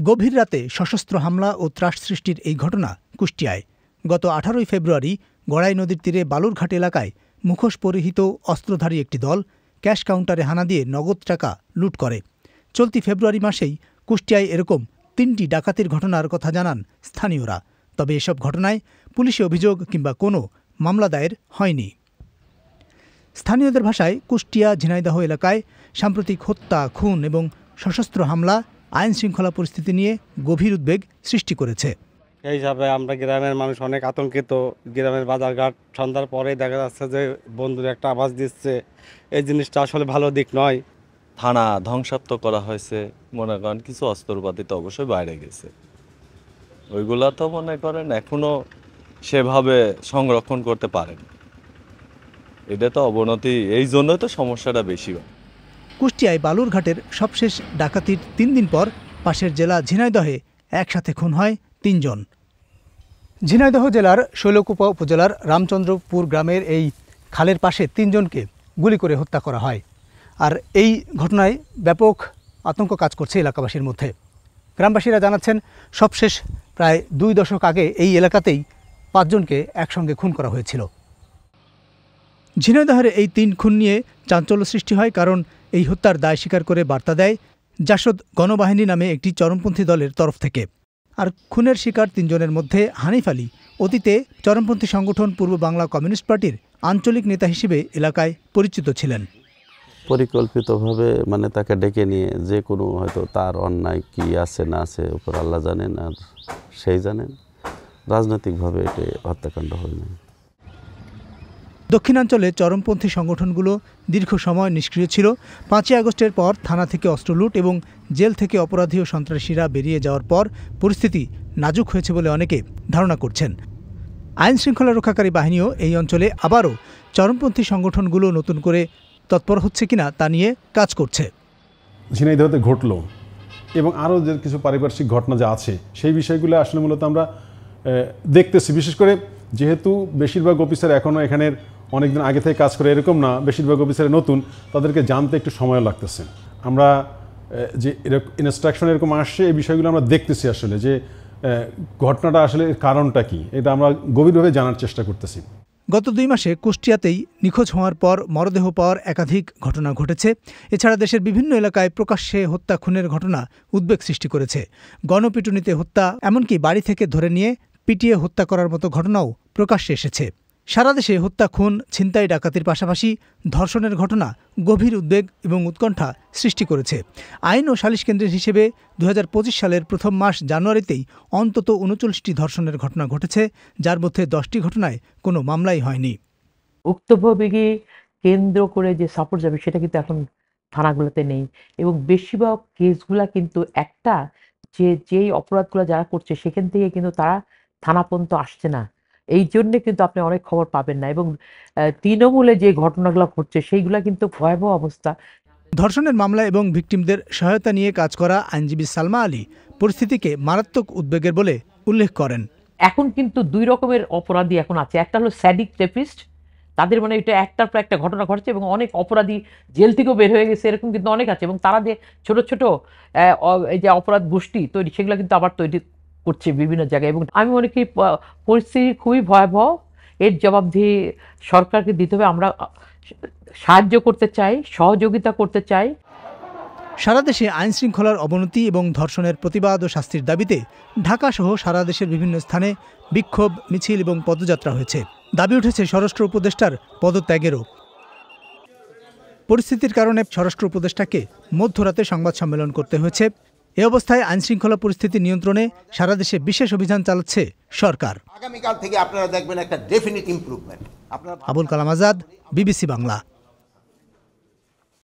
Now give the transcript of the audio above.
গভীর রাতে সশস্ত্র হামলা ও ত্রাস সৃষ্টির এই ঘটনা কুষ্টিয়ায়। গত 18 ফেব্রুয়ারি গড়াই নদীর তীরে বালুরঘাট এলাকায় মুখোশ পরিহিত অস্ত্রধারী একটি দল ক্যাশ কাউন্টারে হানা দিয়ে নগদ টাকা লুট করে। চলতি ফেব্রুয়ারি মাসেই কুষ্টিয়ায় এরকম 3টি ডাকাতির ঘটনার কথা জানান স্থানীয়রা। তবে এসব ঘটনায় পুলিশি অভিযোগ কিংবা কোনো মামলা দায়ের হয়নি। স্থানীয়দের ভাষায় কুষ্টিয়া ঝিনাইদহ এলাকায় সাম্প্রতিক হত্যা, খুন এবং সশস্ত্র হামলা আইন শৃঙ্খলা পরিস্থিতি নিয়ে গভীর উদ্বেগ সৃষ্টি করেছে। এই হিসাবে আমরা গ্রামের মানুষ অনেক আতঙ্কিত। গ্রামের বাজারঘাট সন্ধ্যার পরেই দেখা যাচ্ছে যে বন্ধুর একটা আওয়াজ দিচ্ছে, এই জিনিসটা আসলে ভালো দিক নয়। থানা ধ্বংসাত্মক করা হয়েছে, মনে করেন কিছু অস্ত্রপাতি তো অবশ্যই বাইরে গেছে, ওইগুলা তো মনে করেন এখনো সেভাবে সংরক্ষণ করতে পারেন। এটা তো অবনতি, এই জন্যই তো সমস্যাটা বেশি হয়। কুষ্টিয়ায় বালুরঘাটের সবশেষ ডাকাতির 3 দিন পর পাশের জেলা ঝিনাইদহে একসাথে খুন হয় 3 জন। ঝিনাইদহ জেলার শৈলকুপা উপজেলার রামচন্দ্রপুর গ্রামের এই খালের পাশে 3 জনকে গুলি করে হত্যা করা হয়। আর এই ঘটনায় ব্যাপক আতঙ্ক কাজ করছে এলাকাবাসীর মধ্যে। গ্রামবাসীরা জানাচ্ছেন, সবশেষ প্রায় 2 দশক আগে এই এলাকাতেই 5 জনকে একসঙ্গে খুন করা হয়েছিল। ঝিনাইদহের এই 3 খুন নিয়ে চাঞ্চল্য সৃষ্টি হয়, কারণ এই হত্যার দায় স্বীকার করে বার্তা দেয় জাসদ গণবাহিনী নামে একটি চরমপন্থী দলের তরফ থেকে। আর খুনের শিকার 3 জনের মধ্যে হানিফ আলী অতীতে চরমপন্থী সংগঠন পূর্ব বাংলা কমিউনিস্ট পার্টির আঞ্চলিক নেতা হিসেবে এলাকায় পরিচিত ছিলেন। পরিকল্পিতভাবে তাকে ডেকে নিয়ে যে কোনো হয়তো তার অন্যায় কি আছে না আছে উপর আল্লাহ জানেন আর সেই জানেন, রাজনৈতিকভাবে এটি হত্যাকাণ্ড হয়নি। দক্ষিণাঞ্চলে চরমপন্থী সংগঠনগুলো দীর্ঘ সময় নিষ্ক্রিয় ছিল। 5ই আগস্টের পর থানা থেকে অস্ত্র লুট এবং জেল থেকে অপরাধী ও সন্ত্রাসীরা বেরিয়ে যাওয়ার পর পরিস্থিতি নাজুক হয়েছে বলে অনেকে ধারণা করছেন। আইন শৃঙ্খলা রক্ষাকারী বাহিনীও এই অঞ্চলে আবারও চরমপন্থী সংগঠনগুলো নতুন করে তৎপর হচ্ছে কিনা তা নিয়ে কাজ করছে। ঝিনাইদহতে ঘটল এবং আরও যে কিছু পারিপার্শ্বিক ঘটনা যা আছে সেই বিষয়গুলো আসলে মূলত আমরা দেখতেছি। বিশেষ করে যেহেতু বেশিরভাগ অফিসার এখনও এখানের অনেকদিন আগে থেকে কাজ করে এরকম না, বেশিরভাগ অফিসারে নতুন, তাদেরকে জানতে একটু সময় লাগতেছে। আমরা যে ইনস্ট্রাকশন এরকম আসছে এই বিষয়গুলো আমরা দেখতেছি আসলে যে ঘটনাটা আসলে কারণটা কি, এটা আমরা গভীরভাবে জানার চেষ্টা করতেছি। গত 2 মাসে কুষ্টিয়াতেই নিখোঁজ হওয়ার পর মরদেহ পাওয়ার একাধিক ঘটনা ঘটেছে। এছাড়া দেশের বিভিন্ন এলাকায় প্রকাশ্যে হত্যা খুনের ঘটনা উদ্বেগ সৃষ্টি করেছে। গণপিটুনিতে হত্যা, এমনকি বাড়ি থেকে ধরে নিয়ে পিটিয়ে হত্যা করার মতো ঘটনাও প্রকাশ্যে এসেছে। সারা দেশে হত্যা, খুন, ছিনতাই, ডাকাতির পাশাপাশি ধর্ষণের ঘটনা গভীর উদ্বেগ এবং উৎকণ্ঠা সৃষ্টি করেছে। আইন ও সালিশ কেন্দ্রের হিসেবে 2025 সালের প্রথম মাস জানুয়ারিতেই অন্তত 39টি ধর্ষণের ঘটনা ঘটেছে, যার মধ্যে 10টি ঘটনায় কোনো মামলাই হয়নি। উক্তভাবে কেন্দ্র করে যে সাপোর্ট যাবে সেটা কিন্তু এখন থানাগুলোতে নেই, এবং বেশিরভাগ কেসগুলা কিন্তু একটা যেই অপরাধগুলো যারা করছে সেখান থেকে কিন্তু তারা থানা পর্যন্ত আসছে না। এই জন্যে কিন্তু আপনি অনেক খবর পাবেন না, এবং তৃণমূলে যে ঘটনাগুলো ঘটছে সেইগুলা কিন্তু ভয়াবহ অবস্থা। ধর্ষণের মামলা এবং ভিকটিমদের সহায়তা নিয়ে কাজ করা আইনজীবী সালমা আলী পরিস্থিতিকে মারাত্মক উদ্বেগের বলে উল্লেখ করেন। এখন কিন্তু 2 রকমের অপরাধী এখন আছে। একটা হলো স্যাডিক রেপিস্ট, তাদের এটা একটার পর একটা ঘটনা ঘটছে এবং অনেক অপরাধী জেল থেকেও বের হয়ে গেছে, এরকম কিন্তু অনেক আছে, এবং তারা যে ছোট ছোট এই যে অপরাধ গোষ্ঠী তৈরি, সেগুলো কিন্তু আবার তৈরি করছে বিভিন্ন জায়গায়। এবং আমি মনে করি পরিস্থিতি খুবই ভয়াবহ। এর জবাবদিহি সরকারকে দিতে হবে। আমরা সাহায্য করতে চাই, সহযোগিতা করতে চাই। সারা দেশে আইন শৃঙ্খলার অবনতি এবং ধর্ষণের প্রতিবাদ ও শাস্তির দাবিতে ঢাকাসহ সারা দেশের বিভিন্ন স্থানে বিক্ষোভ, মিছিল এবং পদযাত্রা হয়েছে। দাবি উঠেছে স্বরাষ্ট্র উপদেষ্টার পদত্যাগেরও। পরিস্থিতির কারণে স্বরাষ্ট্র উপদেষ্টাকে মধ্যরাতে সংবাদ সম্মেলন করতে হয়েছে। এ অবস্থায় আইনশৃঙ্খলা পরিস্থিতি নিয়ন্ত্রণে সারা দেশে বিশেষ অভিযান চালাচ্ছে সরকার। আগামীকাল থেকে আপনারা দেখবেন একটা definite improvement. Abul Kalam Azad, BBC Bangla.